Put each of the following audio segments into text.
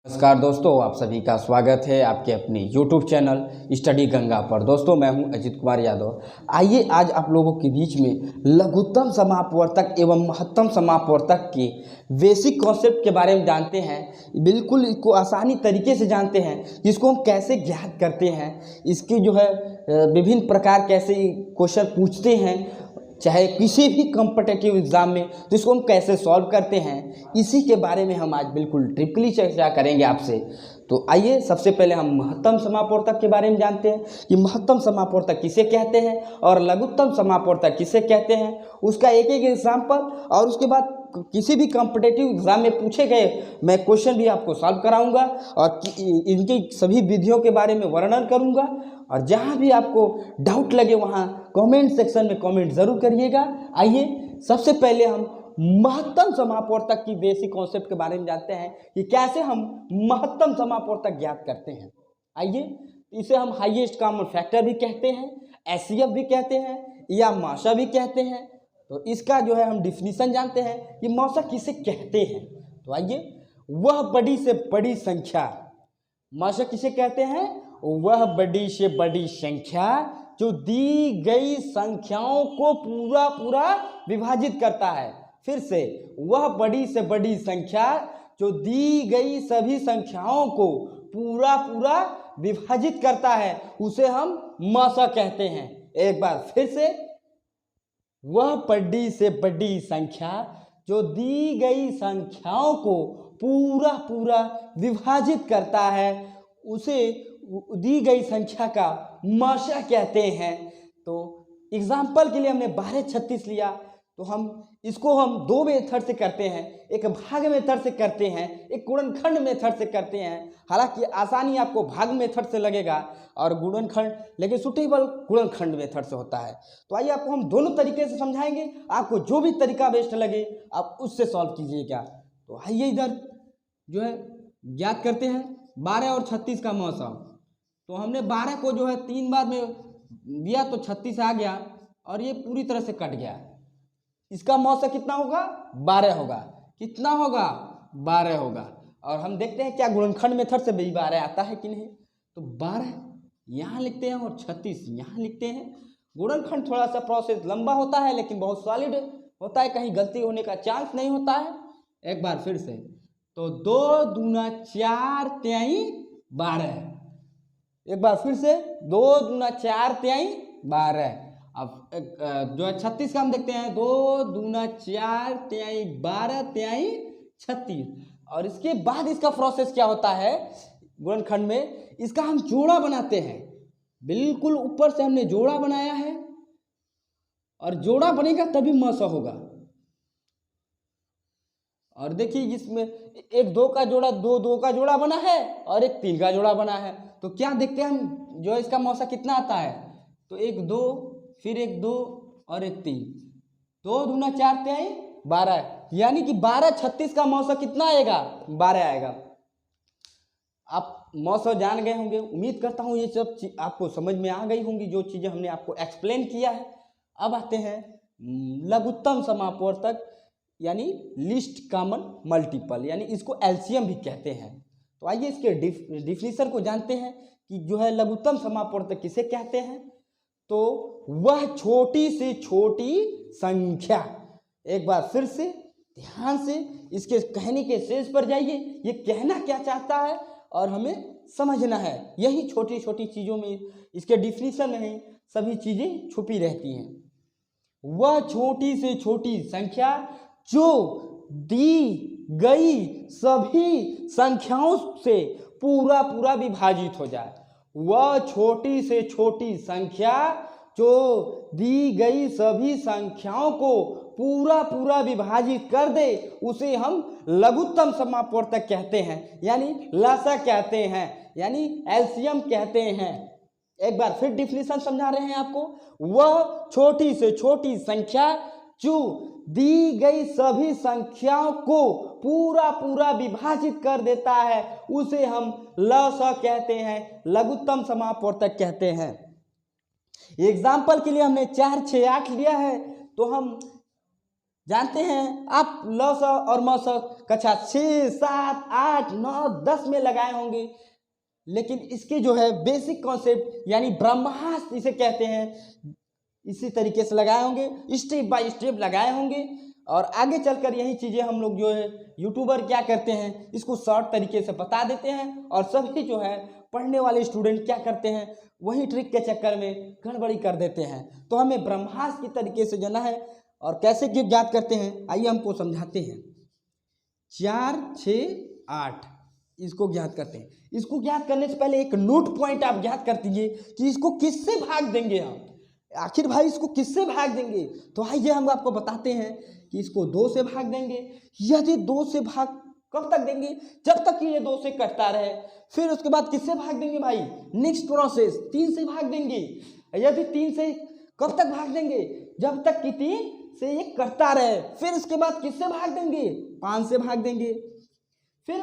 नमस्कार दोस्तों, आप सभी का स्वागत है आपके अपने YouTube चैनल स्टडी गंगा पर। दोस्तों, मैं हूं अजित कुमार यादव। आइए आज आप लोगों के बीच में लघुत्तम समापवर्तक एवं महत्तम समापवर्तक के बेसिक कॉन्सेप्ट के बारे में जानते हैं। बिल्कुल इसको आसानी तरीके से जानते हैं, इसको हम कैसे ज्ञात करते हैं, इसकी जो है विभिन्न प्रकार कैसे क्वेश्चन पूछते हैं चाहे किसी भी कॉम्पिटिटिव एग्ज़ाम में, तो इसको हम कैसे सॉल्व करते हैं, इसी के बारे में हम आज बिल्कुल डीपली चर्चा करेंगे आपसे। तो आइए सबसे पहले हम महत्तम समापवर्तक के बारे में जानते हैं कि महत्तम समापवर्तक किसे कहते हैं और लघुत्तम समापवर्तक किसे कहते हैं, उसका एक एक एग्जाम्पल और उसके बाद किसी भी कॉम्पिटिटिव एग्ज़ाम में पूछे गए मैं क्वेश्चन भी आपको सॉल्व कराऊंगा और इनकी सभी विधियों के बारे में वर्णन करूंगा। और जहां भी आपको डाउट लगे वहां कमेंट सेक्शन में कमेंट ज़रूर करिएगा। आइए सबसे पहले हम महत्तम समापवर्तक की बेसिक कॉन्सेप्ट के बारे में जानते हैं कि कैसे हम महत्तम समापवर्तक ज्ञात करते हैं। आइए, इसे हम हाईएस्ट कॉमन फैक्टर भी कहते हैं, एचसीएफ भी कहते हैं या माशा भी कहते हैं। तो इसका जो है हम डिफिनीशन जानते हैं कि मौसा किसे कहते हैं। तो आइए, वह बड़ी से बड़ी संख्या, मौसा किसे कहते हैं? वह बड़ी से बड़ी संख्या जो दी गई संख्याओं को पूरा पूरा विभाजित करता है। फिर से, वह बड़ी से बड़ी संख्या जो दी गई सभी संख्याओं को पूरा पूरा विभाजित करता है, उसे हम मौसा कहते हैं। एक बार फिर से, वह बड़ी से बड़ी संख्या जो दी गई संख्याओं को पूरा पूरा विभाजित करता है, उसे दी गई संख्या का मौसा कहते हैं। तो एग्जाम्पल के लिए हमने 1236 लिया, तो हम इसको हम दो मेथड से करते हैं, एक भाग मेथड से करते हैं, एक गुणनखंड मेथड से करते हैं। हालांकि आसानी आपको भाग मेथड से लगेगा और गुणनखंड लेकिन सुटेबल गुणनखंड मेथड से होता है। तो आइए आपको हम दोनों तरीके से समझाएंगे, आपको जो भी तरीका बेस्ट लगे आप उससे सॉल्व कीजिएगा। तो आइए इधर जो है ज्ञात करते हैं 12 और 36 का मौसा। तो हमने 12 को जो है 3 बार में दिया तो 36 आ गया और ये पूरी तरह से कट गया। इसका मौसा कितना होगा? 12 होगा। कितना होगा? 12 होगा। और हम देखते हैं क्या गुणनखंड मेथड से भी 12 आता है कि नहीं। तो 12 यहाँ लिखते हैं और 36 यहाँ लिखते हैं। गुणनखंड थोड़ा सा प्रोसेस लंबा होता है लेकिन बहुत सॉलिड होता है, कहीं गलती होने का चांस नहीं होता है। एक बार फिर से, तो 2 दूना 4 तेई 12। एक बार फिर से, 2 दूना 4 तेई 12। अब जो है 36 का हम देखते हैं, 2 दूना 4 तेई 12 तेई 36। और इसके बाद इसका प्रोसेस क्या होता है गुणनखंड में, इसका हम जोड़ा बनाते हैं। बिल्कुल ऊपर से हमने जोड़ा बनाया है और जोड़ा बनेगा तभी मौसा होगा। और देखिए इसमें एक 2 का जोड़ा, 2 2 का जोड़ा बना है और एक 3 का जोड़ा बना है। तो क्या देखते हैं हम जो इसका मौसा कितना आता है, तो एक 2 फिर एक 2 और एक 3, 2 दूना 4 तेई 12, यानी कि 12 36 का मौसा कितना आएगा? 12 आएगा। आप मौसा जान गए होंगे, उम्मीद करता हूँ ये सब आपको समझ में आ गई होंगी जो चीज़ें हमने आपको एक्सप्लेन किया है। अब आते हैं लघुत्तम समापवर्तक यानी लीस्ट कॉमन मल्टीपल, यानी इसको एलसीएम भी कहते हैं। तो आइए इसके डिफिनीशन को जानते हैं कि जो है लघुत्तम समापवर्तक किसे कहते हैं। तो वह छोटी से छोटी संख्या, एक बार फिर से ध्यान से इसके कहने के शेष पर जाइए, ये कहना क्या चाहता है और हमें समझना है। यही छोटी छोटी चीज़ों में, इसके डिफिनीशन में ही सभी चीज़ें छुपी रहती हैं। वह छोटी से छोटी संख्या जो दी गई सभी संख्याओं से पूरा पूरा विभाजित हो जाए। वह छोटी से छोटी संख्या जो दी गई सभी संख्याओं को पूरा पूरा विभाजित कर दे, उसे हम लघुत्तम समापवर्तक कहते हैं, यानी लसा कहते हैं, यानी एलसीएम कहते हैं। एक बार फिर डिफिनीशन समझा रहे हैं आपको। वह छोटी से छोटी संख्या जो दी गई सभी संख्याओं को पूरा पूरा विभाजित कर देता है, उसे हम लसा कहते हैं, लघुत्तम समापवर्तक कहते हैं। एग्जाम्पल के लिए हमने 4 6 8 लिया है, तो हम जानते हैं आप ल स और म स कक्षा 6, 7, 8, 9, 10 में लगाए होंगे, लेकिन इसके जो है बेसिक कॉन्सेप्ट यानी ब्रह्मास्त्र इसे कहते हैं, इसी तरीके से लगाए होंगे, स्टेप बाय स्टेप लगाए होंगे। और आगे चलकर यही चीज़ें हम लोग जो है यूट्यूबर क्या करते हैं, इसको शॉर्ट तरीके से बता देते हैं, और सभी जो है पढ़ने वाले स्टूडेंट क्या करते हैं, वही ट्रिक के चक्कर में गड़बड़ी कर देते हैं। तो हमें ब्रह्मास्त्र की तरीके से जाना है, और कैसे ज्ञात करते हैं आइए हमको समझाते हैं। 4, 6, 8 इसको ज्ञात करते हैं। इसको ज्ञात करने से पहले एक नोट पॉइंट आप ज्ञात कर दीजिए कि इसको किससे भाग देंगे हम, आखिर भाई इसको किससे भाग देंगे। तो आइए हम आपको बताते हैं कि इसको 2 से भाग देंगे। यदि 2 से भाग कब तक देंगे, जब तक कि ये 2 से कटता रहे। फिर उसके बाद किससे भाग देंगे भाई, नेक्स्ट प्रोसेस 3 से भाग देंगे। यदि 3 से कब तक भाग देंगे, जब तक कि 3 से ये कटता रहे। फिर उसके बाद किससे भाग देंगे, 5 से भाग देंगे। फिर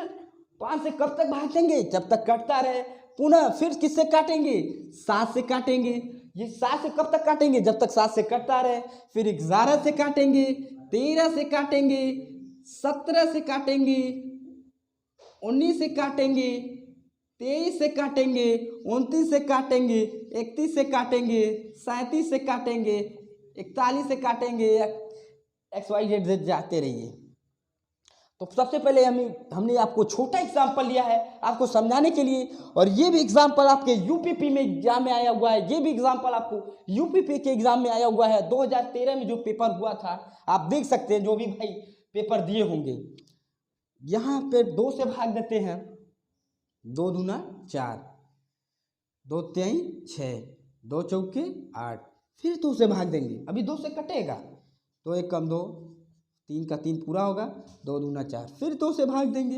5 से कब तक भाग देंगे, जब तक कटता रहे। पुनः फिर किससे काटेंगे, 7 से काटेंगे। ये 7 से कब तक काटेंगे, जब तक 7 से कटता रहे। फिर 11 से काटेंगे, 13 से काटेंगे, 17 से काटेंगे, 19 से काटेंगे, 23 से काटेंगे, 29 से काटेंगे, 31 से काटेंगे, 37 से काटेंगे, 41 से काटेंगे, XYZ जाते रहिए। तो सबसे पहले हमने आपको छोटा एग्जाम्पल लिया है आपको समझाने के लिए, और ये भी एग्जाम्पल आपके यूपीपी में एग्जाम में आया हुआ है। ये भी एग्जाम्पल आपको यूपीपी के एग्जाम में आया हुआ है। 2013 में जो पेपर हुआ था, आप देख सकते हैं, जो भी भाई पेपर दिए होंगे। यहाँ पे 2 से भाग देते हैं, 2 दूना 4, 2 तिहाई 6, 2 चौके 8। फिर 2 से भाग देंगे, अभी 2 से कटेगा, 2 1 कम 2, 3 का 3 पूरा होगा, 2 दूना 4। फिर 2 से भाग देंगे,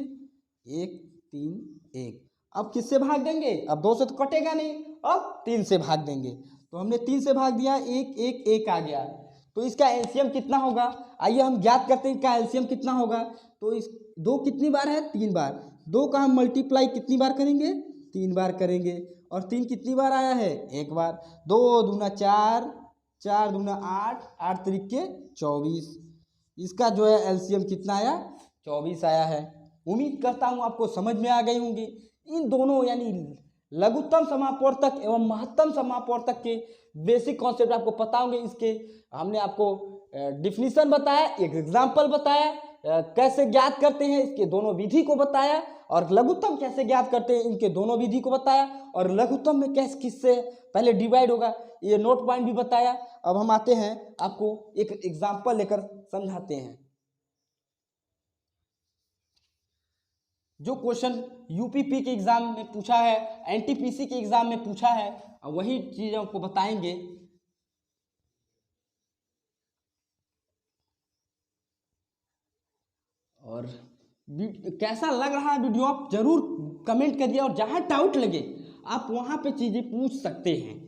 1 3 1। अब किससे भाग देंगे, अब 2 से तो कटेगा नहीं, अब 3 से भाग देंगे। तो हमने 3 से भाग दिया, 1 1 1 आ गया। तो इसका एलसीएम कितना होगा, आइए हम ज्ञात करते हैं इसका एलसीएम कितना होगा। तो इस 2 कितनी बार है, 3 बार। 2 का हम मल्टीप्लाई कितनी बार करेंगे, 3 बार करेंगे। और 3 कितनी बार आया है, 1 बार। 2 दूना 4, 4 दूना 8, 8 त्रिके 24। इसका जो है एलसीएम कितना आया, 24 आया है। उम्मीद करता हूँ आपको समझ में आ गई होंगी। इन दोनों यानी लघुत्तम समापवर्तक एवं महत्तम समापवर्तक के बेसिक कॉन्सेप्ट आपको पता होंगे। इसके हमने आपको डिफिनीशन बताया, एक एग्जाम्पल बताया, कैसे ज्ञात करते हैं इसके दोनों विधि को बताया, और लघुत्तम कैसे ज्ञात करते हैं इनके दोनों विधि को बताया, और लघुत्तम में कैसे किससे पहले डिवाइड होगा ये नोट पॉइंट भी बताया। अब हम आते हैं आपको एक एग्जाम्पल लेकर समझाते हैं। जो क्वेश्चन यूपीपी के एग्जाम में पूछा है, एनटीपीसी के एग्जाम में पूछा है, वही चीज आपको बताएंगे। और कैसा लग रहा है वीडियो आप जरूर कमेंट करिए, और जहाँ डाउट लगे आप वहाँ पे चीज़ें पूछ सकते हैं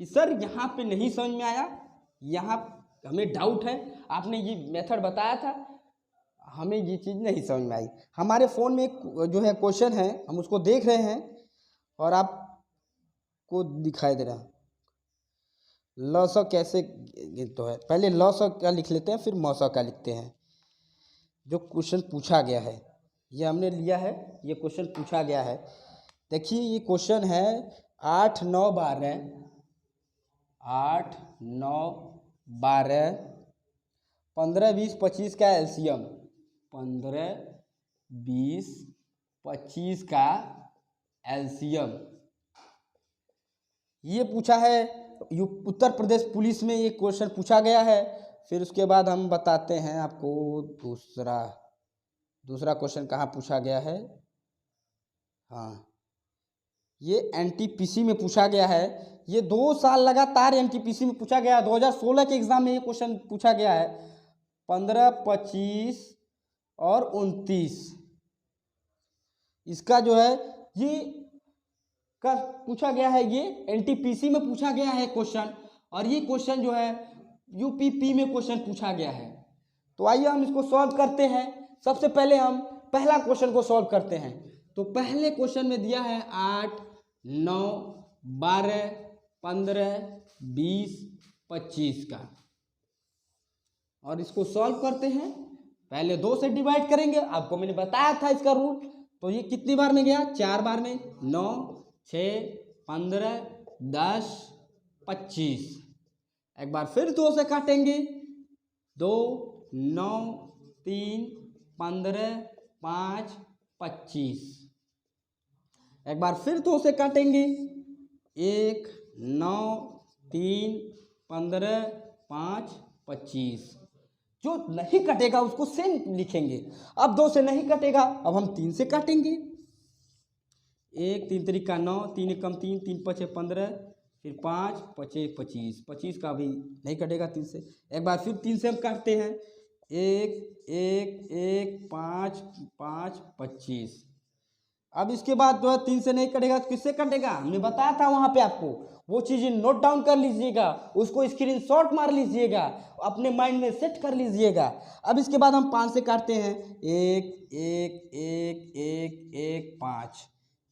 कि सर यहाँ पे नहीं समझ में आया, यहाँ हमें डाउट है, आपने ये मेथड बताया था, हमें ये चीज़ नहीं समझ में आई। हमारे फ़ोन में एक जो है क्वेश्चन है, हम उसको देख रहे हैं और आपको दिखाई दे रहा है। ल स कैसे तो है, पहले ल स क्या लिख लेते हैं, फिर म स क्या लिखते हैं। जो क्वेश्चन पूछा गया है ये हमने लिया है, ये क्वेश्चन पूछा गया है। देखिए ये क्वेश्चन है 8 9 12, 8 9 12, 15 20 25 का एलसीएम, 15 20 25 का एलसीएम ये पूछा है। उत्तर प्रदेश पुलिस में ये क्वेश्चन पूछा गया है। फिर उसके बाद हम बताते हैं आपको दूसरा क्वेश्चन कहाँ पूछा गया है। हाँ, ये एनटीपीसी में पूछा गया है। ये 2 साल लगातार एनटीपीसी में पूछा गया है। 2016 के एग्जाम में ये क्वेश्चन पूछा गया है। 15 25 और 29 इसका जो है ये का पूछा गया है। ये एनटीपीसी में पूछा गया है क्वेश्चन, और ये क्वेश्चन जो है यूपीपी में क्वेश्चन पूछा गया है। तो आइए हम इसको सॉल्व करते हैं। सबसे पहले हम पहला क्वेश्चन को सॉल्व करते हैं। तो पहले क्वेश्चन में दिया है 8 9 12 15 20 25 का। और इसको सॉल्व करते हैं। पहले 2 से डिवाइड करेंगे, आपको मैंने बताया था इसका रूल। तो ये कितनी बार में गया, 4 बार में, 9, 6, 15, 10, 25। एक बार फिर 2 से काटेंगे, 2, 9, 3, 15, 5, 25। एक बार फिर 2 से काटेंगे, 1, 9, 3, 15, 5, 25। जो नहीं कटेगा उसको सेम लिखेंगे। अब 2 से नहीं कटेगा, अब हम 3 से काटेंगे। 1, 3 तरीका 9, 3 एकम 3, 3 पचे 15, फिर 5, पचे 25। 25 का भी नहीं कटेगा 3 से। एक बार फिर 3 से हम काटते हैं, 1, 1, 1, 5, 5, 25। अब इसके बाद जो है 3 से नहीं कटेगा तो किससे कटेगा, हमने बताया था वहां पे आपको। वो चीजें नोट डाउन कर लीजिएगा, उसको स्क्रीनशॉट मार लीजिएगा, अपने माइंड में सेट कर लीजिएगा। अब इसके बाद हम 5 से काटते हैं, 1, 1, 1, 1, 1, 5।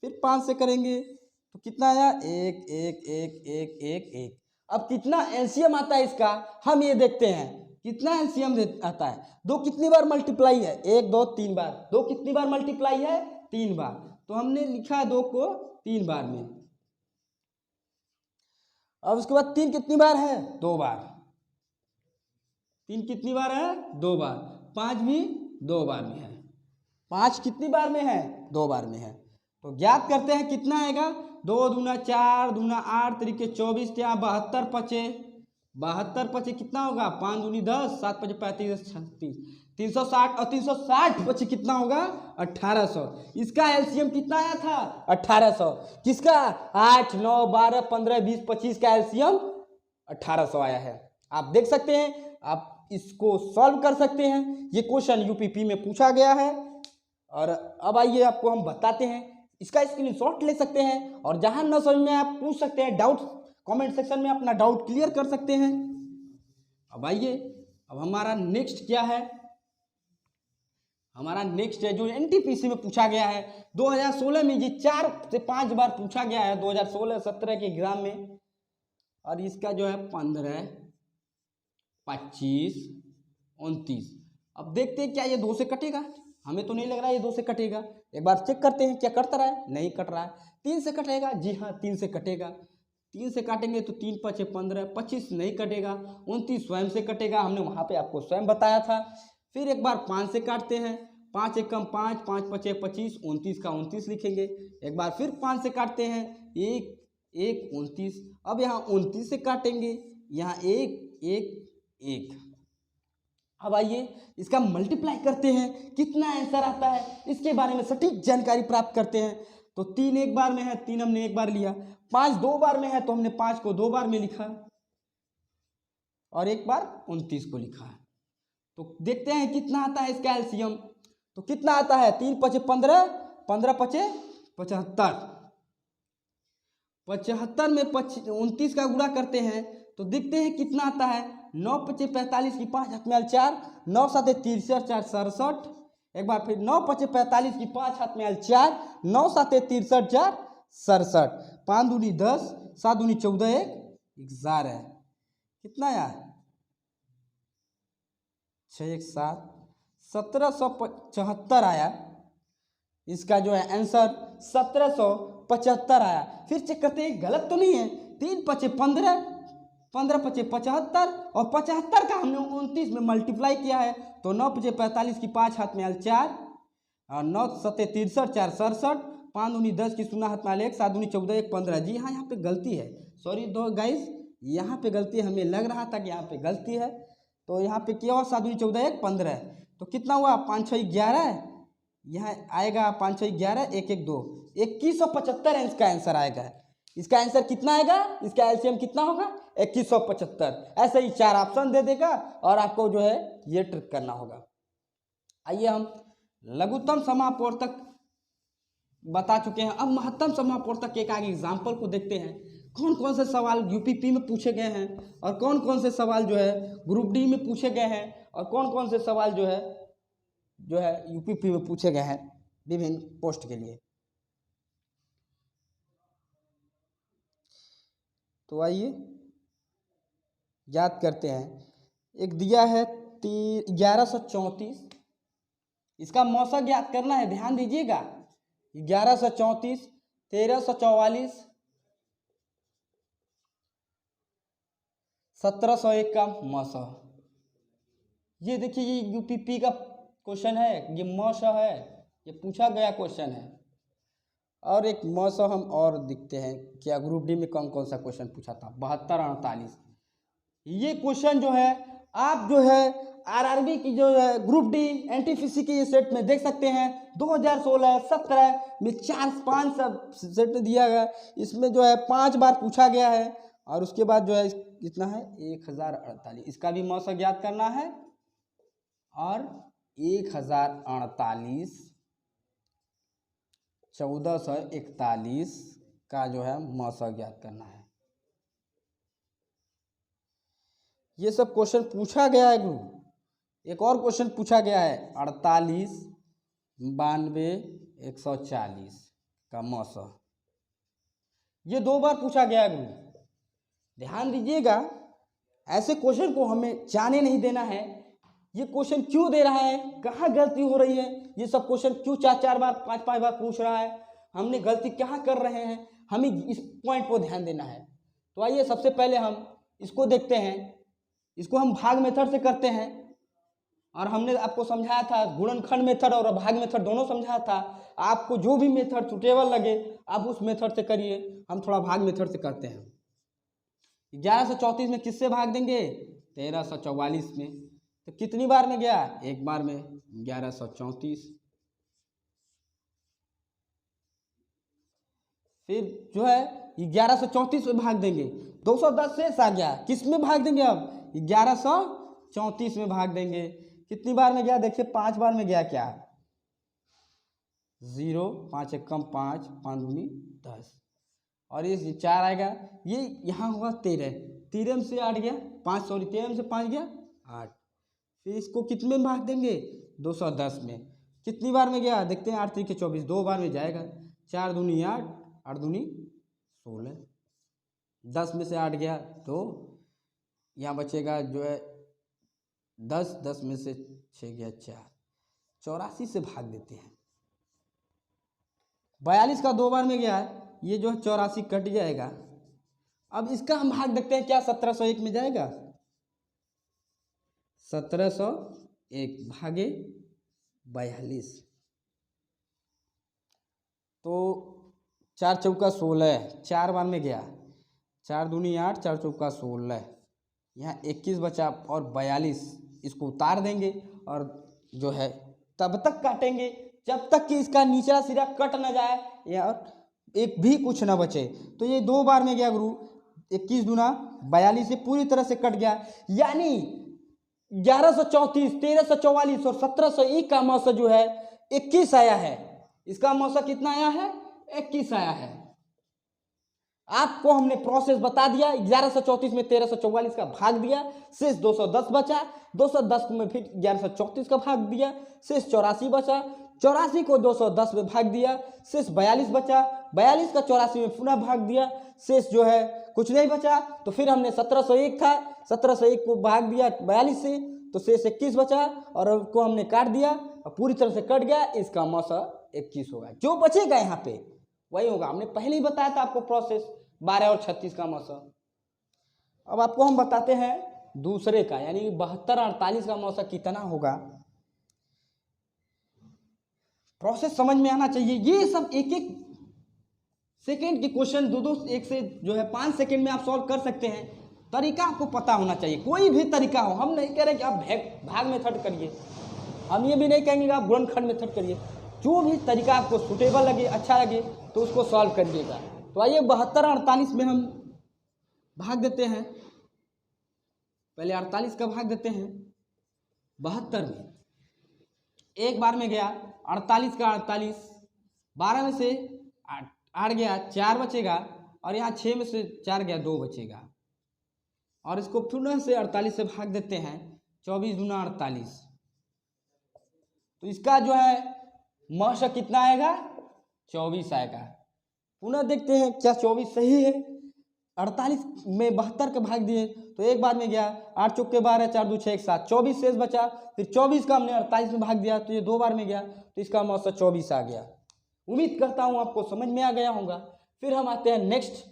फिर 5 से करेंगे तो कितना आया, 1, 1, 1, 1, 1, 1। अब कितना एलसीएम आता है इसका, हम ये देखते हैं कितना एलसीएम आता है। 2 कितनी बार मल्टीप्लाई है, 1, 2, 3 बार। 2 कितनी बार मल्टीप्लाई है, 3 बार। तो हमने लिखा 2 को 3 बार में। अब उसके बाद 3 कितनी बार है, 2 बार। 3 कितनी बार है, 2 बार। 5 भी 2 बार में है। 5 कितनी बार में है, 2 बार में है। तो ज्ञात करते हैं कितना आएगा, 2 दूना 4, दूना 8, तरीके 24, 72 पचे 72 पचे कितना होगा, 5 दूनी 10, 7 पचे 35, 36, 360। और 360 पचे कितना होगा, 1800। इसका एलसीएम कितना आया था, 1800। किसका, 8, 9, 12, 15, 20, 25 का एलसीएम 1800 आया है। आप देख सकते हैं, आप इसको सॉल्व कर सकते हैं। ये क्वेश्चन यूपीपी में पूछा गया है। और अब आइए आपको हम बताते हैं, इसका स्क्रीनशॉट ले सकते हैं और जहां न समझ में आप पूछ सकते हैं, डाउट कमेंट सेक्शन में अपना डाउट क्लियर कर सकते हैं। अब आइए, अब हमारा नेक्स्ट क्या है, हमारा नेक्स्ट है जो एनटीपीसी में पूछा गया है 2016 में। ये 4 से 5 बार पूछा गया है 2016-17 के एग्जाम में। और इसका जो है 15, 25, 29। अब देखते हैं क्या ये 2 से कटेगा, हमें तो नहीं लग रहा है ये 2 से कटेगा। एक बार चेक करते हैं क्या कट रहा है, नहीं कट रहा है। 3 से कटेगा, जी हाँ 3 से कटेगा। 3 से काटेंगे तो 3 पचे 15, 25 नहीं कटेगा। 29 स्वयं से कटेगा, हमने वहां पे आपको स्वयं बताया था। फिर एक बार 5 से काटते हैं, 5 एकम 5, 5 पचे 25, 29 का 29 लिखेंगे। एक बार फिर 5 से काटते हैं, 1, 1, 29। अब यहाँ 29 से काटेंगे, यहाँ 1, 1, 1। अब आइए इसका मल्टीप्लाई करते हैं, कितना आंसर आता है इसके बारे में सटीक जानकारी प्राप्त करते हैं। तो 3 एक बार में है, 3 हमने एक बार लिया। 5 2 बार में है तो हमने 5 को 2 बार में लिखा और एक बार 29 को लिखा है। तो देखते हैं कितना आता है इसका एलसीएम। तो कितना आता है, 3 पचे 15, 15 पचे 75। 75 में 29 का गुणा करते हैं तो देखते हैं कितना आता है। 9 पचे 45 की 5 हाथ में 4, 9 साते 63, 4 67। एक बार फिर 9 पचे 45 की 5 हाथ में 4, 9 साते 63, 4 67। 5 दूनी 10, 7 दूनी 14, 1 11। कितना यार, 6 1 7, 1775 आया। इसका जो है आंसर 1775 आया। फिर चेक करते हैं गलत तो नहीं है। 3 पचे 15, 15 पचे 75 और 75 का हमने 29 में मल्टीप्लाई किया है। तो 9 पचे 45 की 5 हाथ में 4 और 9 सत्ते 63, 4 67, 5 दूनी 10 की 0 हाथ में 1, 7 दूनी 14, 1 15। जी हाँ, यहाँ पे गलती है, सॉरी दो गाइस, यहाँ पे गलती है। हमें लग रहा था कि यहाँ पे गलती है, तो यहाँ पे क्या हुआ, 7 दूनी 14, 1 15। तो कितना हुआ, 5 6 11, यहाँ आएगा 5 6 11, 1 1 2, 2175 इसका आंसर आएगा। इसका आंसर कितना आएगा, इसका एलसीएम कितना होगा, 2175। ऐसे ही 4 ऑप्शन दे देगा और आपको जो है ये ट्रिक करना होगा। आइए हम लघुत्तम समापवर्तक बता चुके हैं, अब महत्तम समापवर्तक के एक आगे एग्जाम्पल को देखते हैं। कौन कौन से सवाल यूपीपी में पूछे गए हैं और कौन कौन से सवाल जो है ग्रुप डी में पूछे गए हैं और कौन कौन से सवाल जो है यूपीपी में पूछे गए हैं विभिन्न पोस्ट के लिए। तो आइए याद करते हैं। एक दिया है 1134, इसका मौसा ज्ञात करना है, ध्यान दीजिएगा। 1134, 1344, 1701 का मौसा। ये देखिए, ये यूपीपी का क्वेश्चन है, ये मौसा है, ये पूछा गया क्वेश्चन है। और एक मौसा हम और दिखते हैं, क्या ग्रुप डी में कौन कौन सा क्वेश्चन पूछा था। 72, 48, ये क्वेश्चन जो है आप जो है आरआरबी की जो है ग्रुप डी एनटीपीसी के सेट में देख सकते हैं। 2016, 17 में 4-5 सब सेट दिया गया, इसमें जो है 5 बार पूछा गया है। और उसके बाद जो है कितना है 1048, इसका भी मौसा ज्ञात करना है। और 1048, 1441 का जो है मौसा ज्ञात करना है। ये सब क्वेश्चन पूछा गया है ग्रुप। एक और क्वेश्चन पूछा गया है 48, 92, 140 का मौसा। ये 2 बार पूछा गया है ग्रुप। ध्यान दीजिएगा, ऐसे क्वेश्चन को हमें जाने नहीं देना है। ये क्वेश्चन क्यों दे रहा है, कहाँ गलती हो रही है, ये सब क्वेश्चन क्यों 4-4 बार 5-5 बार पूछ रहा है, हमने गलती कहाँ कर रहे हैं, हमें इस पॉइंट पर ध्यान देना है। तो आइए सबसे पहले हम इसको देखते हैं। इसको हम भाग मेथड से करते हैं, और हमने आपको समझाया था गुणनखंड मेथड और भाग मेथड दोनों समझाया था। आपको जो भी मेथड सुटेबल लगे आप उस मेथड से करिए। हम थोड़ा भाग मेथड से करते हैं। 1134 में किससे भाग देंगे, 1344 में। तो कितनी बार में गया, एक बार में, 1134। फिर जो है 1134 में भाग देंगे, 210 शेष आ गया, किस में भाग देंगे अब, 1134 में भाग देंगे। कितनी बार में गया देखिए, 5 बार में गया क्या, 0, 5 एक कम 5, 5 दूनी 10, और ये 4 आएगा। ये यहाँ होगा 13, 13 में से 8 गया 5, सॉरी 13 में से 5 गया 8। फिर इसको कितने में भाग देंगे, 210 में। कितनी बार में गया देखते हैं, 8 3 के 24, 2 बार में जाएगा। 4 दूनी 8, 8 दूनी 16, 10 में से 8 गया तो यहाँ बचेगा जो है 10, 10 में से 6 गया 4, 84 से भाग देते हैं। 42 का 2 बार में गया, ये जो है 84 कट जाएगा। अब इसका हम भाग देखते हैं, क्या 1701 में जाएगा, 1701 भागे 42, तो 4 चौका 16, 4 बार में गया, 4 दूनी 8, 4 चौका 16, यहाँ 21 बचा और 42, इसको उतार देंगे और जो है तब तक काटेंगे जब तक कि इसका निचला सिरा कट ना जाए या एक भी कुछ ना बचे। तो ये 2 बार में गया गुरु, 21 दूना 42 से पूरी तरह से कट गया। यानी 1134, 1344 और 1701 का मौसा जो है 21 आया है। इसका मौसा कितना आया है, 21 आया है। आपको हमने प्रोसेस बता दिया। 1134 में 1344 का भाग दिया, शेष 210 बचा। 210 में फिर 1134 का भाग दिया, शेष 84 बचा। 84 को 210 में भाग दिया, शेष 42 बचा। 42 का 84 में पुनः भाग दिया, शेष जो है कुछ नहीं बचा। तो फिर हमने 1701 था, 1701 को भाग दिया 42 से, तो शेष 21 बचा और उसको हमने काट दिया और पूरी तरह से कट गया। इसका मौसा 21 होगा। जो बचेगा यहाँ पे वही होगा। हमने पहले ही बताया था आपको प्रोसेस 12 और 36 का मौसा। अब आपको हम बताते हैं दूसरे का, यानी 72 और 48 का मौसा कितना होगा। प्रोसेस समझ में आना चाहिए। ये सब एक एक सेकेंड के क्वेश्चन, दो एक से जो है 5 सेकेंड में आप सॉल्व कर सकते हैं। तरीका आपको पता होना चाहिए, कोई भी तरीका हो। हम नहीं कह रहे कि आप भाग मेथड करिए, हम ये भी नहीं कहेंगे कि आप गुणनखंड मेथड करिए। जो भी तरीका आपको सुटेबल लगे, अच्छा लगे, तो उसको सॉल्व करिएगा। तो आइए 72 और 48 में हम भाग देते हैं। पहले 48 का भाग देते हैं 72 में। एक बार में गया 48 का 48, 12 में से 8 गया, 4 बचेगा और यहाँ 6 में से 4 गया, 2 बचेगा। और इसको पुनः से 48 से भाग देते हैं, 24 दूना 48। तो इसका जो है मौसा कितना आएगा, 24 आएगा। पुनः देखते हैं क्या 24 सही है। 48 में 72 का भाग दिए तो एक बार में गया, 8 चौके 12, 4 2 6 7, 24 शेष बचा। फिर 24 का हमने 48 में भाग दिया तो ये 2 बार में गया, तो इसका मौसा 24 आ गया। उम्मीद करता हूँ आपको समझ में आ गया होगा। फिर हम आते हैं नेक्स्ट।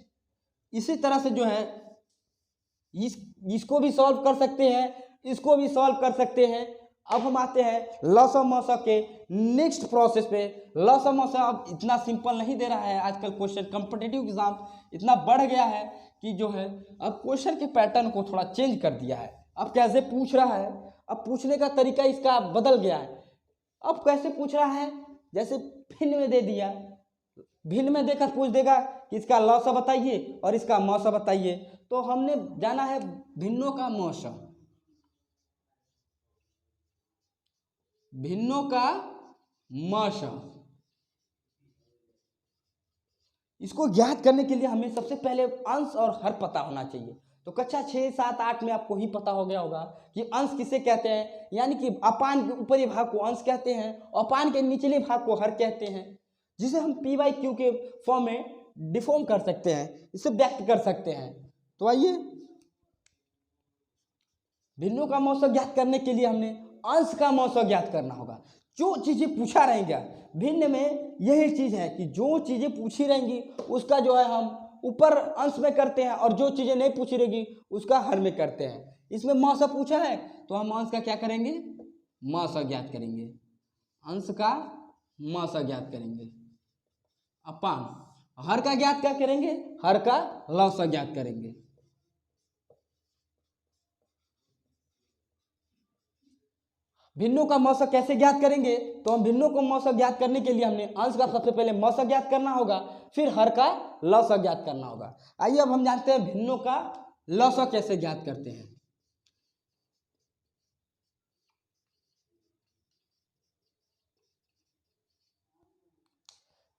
इसी तरह से जो है इसको भी सॉल्व कर सकते हैं, इसको भी सॉल्व कर सकते हैं। अब हम आते हैं लॉसा मौसा के नेक्स्ट प्रोसेस पे। लॉसा मौसा अब इतना सिंपल नहीं दे रहा है, आजकल क्वेश्चन कॉम्पिटिटिव एग्जाम इतना बढ़ गया है कि जो है अब क्वेश्चन के पैटर्न को थोड़ा चेंज कर दिया है। अब कैसे पूछ रहा है, अब पूछने का तरीका इसका बदल गया है। अब कैसे पूछ रहा है, जैसे भिन्न में दे दिया, भिन्न में देकर पूछ देगा कि इसका लॉसा बताइए और इसका मौसा बताइए। तो हमने जाना है भिन्नों का मौसा, भिन्नों का मौसा। इसको ज्ञात करने के लिए हमें सबसे पहले अंश और हर पता होना चाहिए। तो कक्षा 6, 7, 8 में आपको ही पता हो गया होगा कि अंश किसे कहते हैं, यानी कि अपान के ऊपरी भाग को अंश कहते हैं, अपान के निचले भाग को हर कहते हैं, जिसे हम p/q के फॉर्म में डिफॉर्म कर सकते हैं, इसे व्यक्त कर सकते हैं। तो आइए, भिन्नों का मौसा ज्ञात करने के लिए हमने अंश का मौसा ज्ञात करना होगा। जो चीजें पूछा रहेंगे भिन्न में, यही चीज है कि जो चीजें पूछी रहेंगी उसका जो है हम ऊपर अंश में करते हैं, और जो चीजें नहीं पूछी रहेगी उसका हर में करते हैं। इसमें मौसा पूछा है तो हम अंश का क्या करेंगे, मौसा ज्ञात करेंगे, अंश का मौसा ज्ञात करेंगे। अपान हर का ज्ञात क्या करेंगे, हर का लौसा ज्ञात करेंगे। भिन्नों का मौसा कैसे ज्ञात करेंगे, तो हम भिन्नों को मौसा ज्ञात करने के लिए हमने अंश का सबसे पहले मौसा ज्ञात करना होगा, फिर हर का लौसा ज्ञात करना होगा। आइए अब हम जानते हैं भिन्नों का लौसा कैसे ज्ञात करते हैं।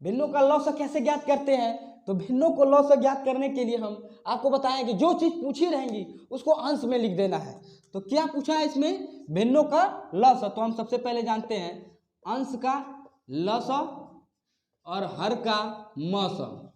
भिन्नों का लौसा कैसे ज्ञात करते हैं, तो भिन्नों को लौसा ज्ञात करने के लिए हम आपको बताएं कि जो चीज पूछी रहेंगी उसको अंश में लिख देना है। तो क्या पूछा है इसमें, भिन्नों का लौसा। तो हम सबसे पहले जानते हैं अंश का लौसा और हर का मौसा,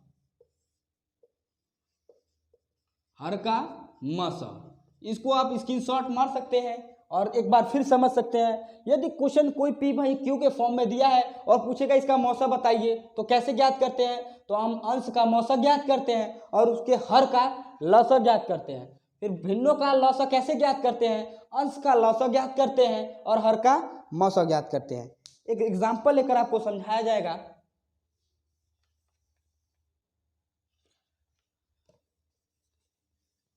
हर का मौसा। इसको आप स्क्रीनशॉट मार सकते हैं और एक बार फिर समझ सकते हैं। यदि क्वेश्चन कोई p/q के फॉर्म में दिया है और पूछेगा इसका मौसा बताइए, तो कैसे ज्ञात करते हैं, तो हम अंश का मौसा ज्ञात करते हैं और उसके हर का लौसा ज्ञात करते हैं। फिर भिन्नों का लौसा कैसे ज्ञात करते हैं, अंश का लौसा ज्ञात करते हैं और हर का मौसा ज्ञात करते हैं। एक एग्जाम्पल लेकर आपको समझाया जाएगा।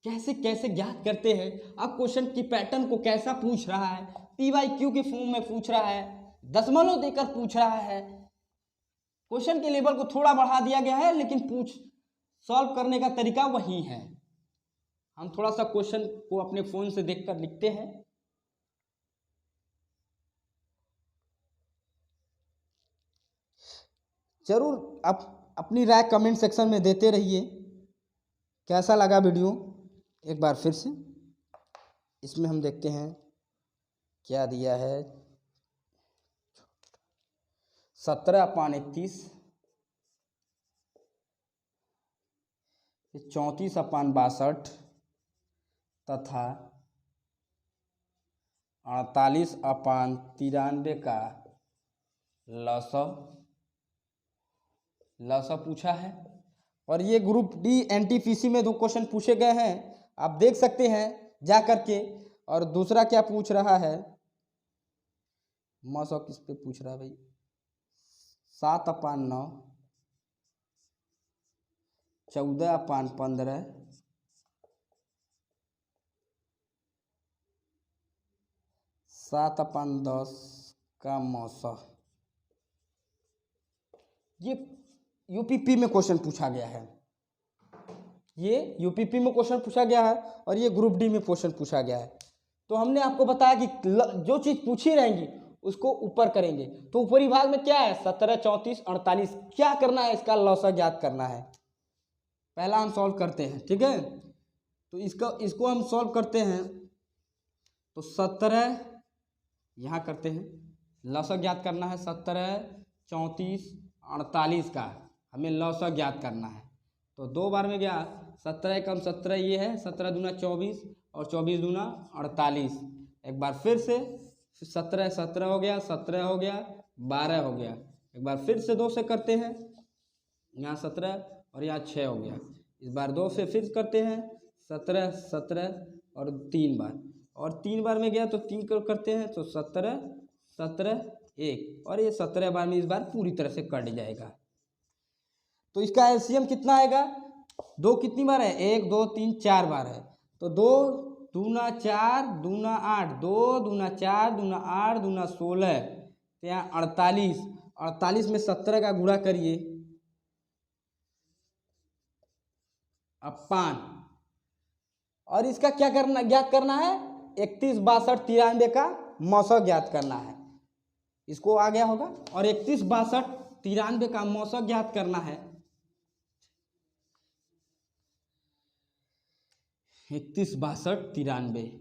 कैसे कैसे ज्ञात करते हैं। अब क्वेश्चन की पैटर्न को कैसा पूछ रहा है, p/q के फॉर्म में पूछ रहा है, दशमलव देकर पूछ रहा है। क्वेश्चन के लेवल को थोड़ा बढ़ा दिया गया है, लेकिन सॉल्व करने का तरीका वही है। हम थोड़ा सा क्वेश्चन को अपने फोन से देखकर लिखते हैं। जरूर आप अपनी राय कमेंट सेक्शन में देते रहिए। कैसा लगा वीडियो, एक बार फिर से इसमें हम देखते हैं क्या दिया है। 17/31, 34/62 तथा 48/93 का लौसा पूछा है। और ये ग्रुप डी NTPC में 2 क्वेश्चन पूछे गए हैं, आप देख सकते हैं जा करके। और दूसरा क्या पूछ रहा है, मौसा किस पे पूछ रहा है भाई, 7/9, 14/15, 7/10 का मौसा। ये UPP में क्वेश्चन पूछा गया है, ये UPP में क्वेश्चन पूछा गया है और ये ग्रुप डी में क्वेश्चन पूछा गया है। तो हमने आपको बताया कि जो चीज पूछी रहेंगी उसको ऊपर करेंगे। तो ऊपरी भाग में क्या है, 17, 34, 48, क्या करना है, इसका लौसा ज्ञात करना है। पहला हम सॉल्व करते हैं, ठीक है। तो इसको हम सॉल्व करते हैं। तो 17 यहाँ करते हैं, लौसा ज्ञात करना है। 17, 34, 48 का हमें लौसा ज्ञात करना है। तो 2 बार में गया 17 कम 17 ये है, 17 दूना 24 और 24 दूना 48। एक बार फिर से 17 17 हो गया, 17 हो गया, 12 हो गया। एक बार फिर से 2 से करते हैं, यहाँ 17 और यहाँ 6 हो गया। इस बार 2 से फिर करते हैं 17 17 और 3 बार, और 3 बार में गया तो 3 को करते हैं तो 17 17 1, और ये 17 बार में इस बार पूरी तरह से कट जाएगा। तो इसका एलसीएम कितना आएगा? 2 कितनी बार है? 1 2 3 4 बार है, तो 2 दूना 4 दूना 8, 2 दूना 4 दूना 8 दूना 16, तो यहाँ 48। 48 में 17 का गुणा करिए अपान, और इसका क्या करना, ज्ञात करना है? 31 62 93 का मौसक ज्ञात करना है। इसको आ गया होगा। और 31 62 93 का मौसक ज्ञात करना है। 31 62 93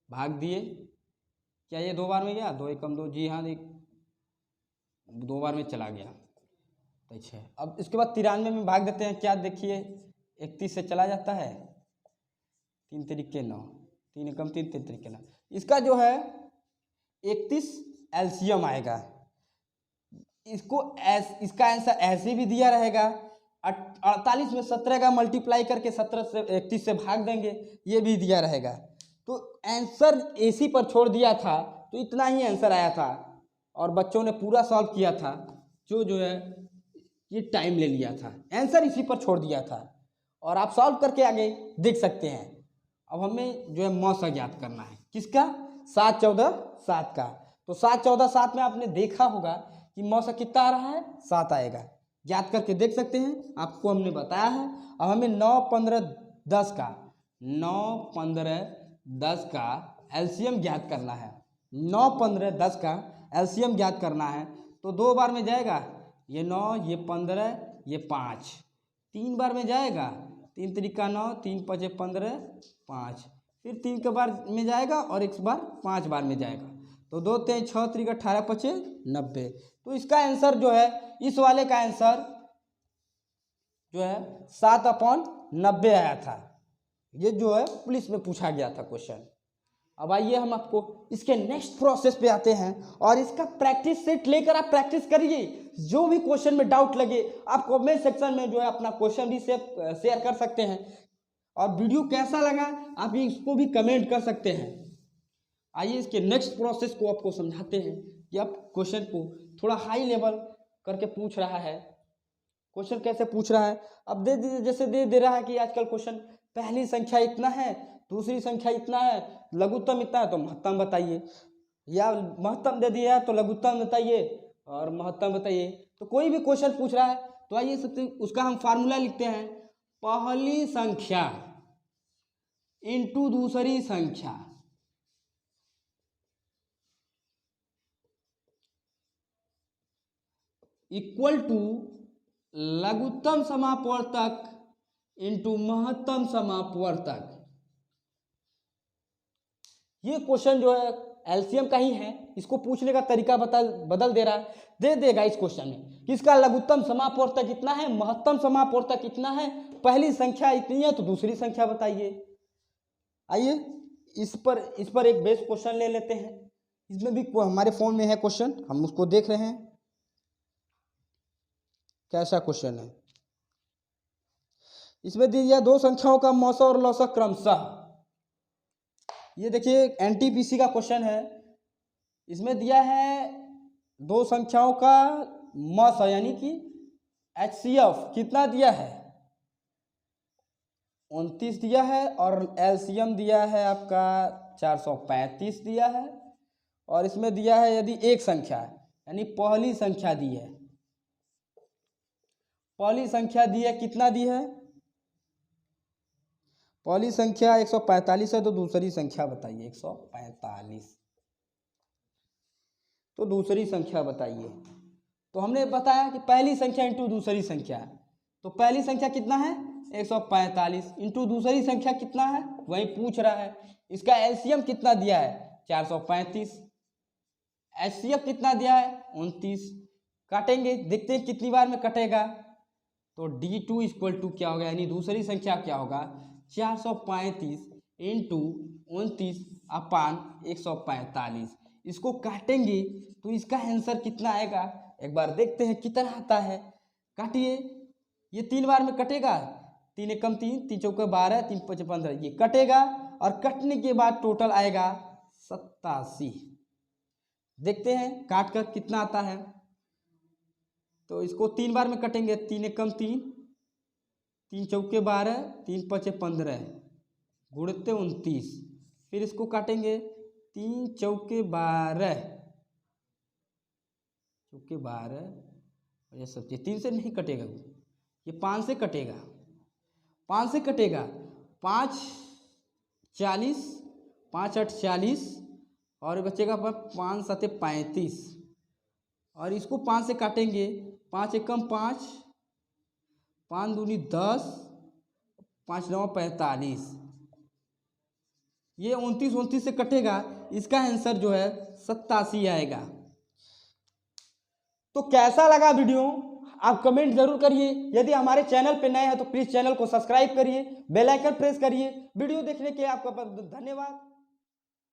भाग दिए, क्या ये 2 बार में गया? 2 एकम 2, जी हाँ, 2 बार में चला गया। तो 6। अब इसके बाद 93 में भाग देते हैं, क्या देखिए 31 से चला जाता है, 3 तरीके 9, 3 एकम 3 3 तरीके 9। इसका जो है 31 एलसीएम आएगा। इसका आंसर ऐसे भी दिया रहेगा, 48 में 17 का मल्टीप्लाई करके 17 से 31 से भाग देंगे, ये भी दिया रहेगा। तो आंसर एसी पर छोड़ दिया था, तो इतना ही आंसर आया था, और बच्चों ने पूरा सॉल्व किया था, जो है ये टाइम ले लिया था, आंसर इसी पर छोड़ दिया था, और आप सॉल्व करके आगे देख सकते हैं। अब हमें जो है मौसा ज्ञात करना है, किसका? 7 14 7 का। तो 7 14 7 में आपने देखा होगा कि मौसा कितना आ रहा है? 7 आएगा, ज्ञात करके देख सकते हैं, आपको हमने बताया है। अब हमें 9 15 10 का 9 15 10 का एलसीएम ज्ञात करना है। 9 15 10 का एलसीएम ज्ञात करना है, तो 2 बार में जाएगा, ये 9 ये 15 ये 5, 3 बार में जाएगा, 3 तरीका 9 3 5 15 5, फिर 3 के बार में जाएगा और एक बार 5 बार में जाएगा, तो 2 3 6 तरीका 18 5 90। तो इसका आंसर जो है, इस वाले का आंसर जो है 7/90 आया था। ये जो है पुलिस में पूछा गया था क्वेश्चन। अब आइए हम आपको इसके नेक्स्ट प्रोसेस पे आते हैं, और इसका प्रैक्टिस सेट लेकर आप प्रैक्टिस करिए। जो भी क्वेश्चन में डाउट लगे, आप कमेंट सेक्शन में जो है अपना क्वेश्चन भी शेयर कर सकते हैं, और वीडियो कैसा लगा आप इसको भी कमेंट कर सकते हैं। आइए इसके नेक्स्ट प्रोसेस को आपको समझाते हैं कि आप क्वेश्चन को थोड़ा हाई लेवल करके पूछ रहा है, क्वेश्चन कैसे पूछ रहा है। अब दे दीजिए, जैसे दे रहा है कि आजकल क्वेश्चन पहली संख्या इतना है, दूसरी संख्या इतना है, लघुत्तम इतना है, तो महत्तम बताइए, या महत्तम दे दिया है तो लघुत्तम बताइए और महत्तम बताइए। तो कोई भी क्वेश्चन पूछ रहा है, तो आइए सबसे उसका हम फार्मूला लिखते हैं, पहली संख्या इंटू दूसरी संख्या इक्वल टू लघुत्तम समापवर्तक इंटू महत्तम समापवर्तक। ये क्वेश्चन जो है एलसीएम का ही है, इसको पूछने का तरीका बदल दे रहा है। दे देगा इस क्वेश्चन में कि इसका लघुत्तम समापवर्तक कितना है, महत्तम समापवर्तक कितना है, पहली संख्या इतनी है तो दूसरी संख्या बताइए। आइए इस पर एक बेस क्वेश्चन ले लेते हैं। इसमें भी हमारे फोन में है क्वेश्चन, हम उसको देख रहे हैं कैसा क्वेश्चन है। इसमें दिया 2 संख्याओं का मौसा और लौसक क्रमशः। ये देखिए एनटीपीसी का क्वेश्चन है। इसमें दिया है 2 संख्याओं का मौसा यानी कि एचसीएफ कितना दिया है, 29 दिया है, और एलसीएम दिया है आपका 435 दिया है। और इसमें दिया है यदि एक संख्या यानी पहली संख्या दी है, पहली संख्या दी है, कितना दी है, पहली संख्या 145 है, तो दूसरी संख्या बताइए 145, तो दूसरी संख्या बताइए। तो हमने बताया कि पहली संख्या इंटू दूसरी संख्या, तो पहली संख्या कितना है 145 इंटू दूसरी संख्या कितना है, वही पूछ रहा है। इसका एलसीएम कितना दिया है 435, एचसीएफ कितना दिया है 29। काटेंगे, देखते हैं कितनी बार में कटेगा। तो D2 इक्वल टू क्या होगा, यानी दूसरी संख्या क्या होगा, 435 इंटू 29/145। इसको काटेंगे तो इसका आंसर कितना आएगा, एक बार देखते हैं कितना आता है। काटिए, ये 3 बार में कटेगा, 3 एकम 3, 3 चौके 12, 3 पचे 15, ये कटेगा और कटने के बाद टोटल आएगा 87। देखते हैं काट कर कितना आता है। तो इसको 3 बार में कटेंगे, 3 एकम 3, 3 चौके 12, 3 पचे 15, गुणते 29। फिर इसको काटेंगे, 3 चौके 12, चौके 12, ये सब 3 से नहीं कटेगा, ये 5 से कटेगा, 5 से कटेगा, 5 40, 5 8 40 और बचेगा 5 7 35। और इसको 5 से काटेंगे, 5 एकम 5, 5 दूनी 10, 5 9 45, ये 29 से कटेगा, इसका आंसर जो है 87 आएगा। तो कैसा लगा वीडियो आप कमेंट जरूर करिए। यदि हमारे चैनल पे नए हैं तो प्लीज़ चैनल को सब्सक्राइब करिए, बेल आइकन प्रेस करिए। वीडियो देखने के लिए आपका धन्यवाद।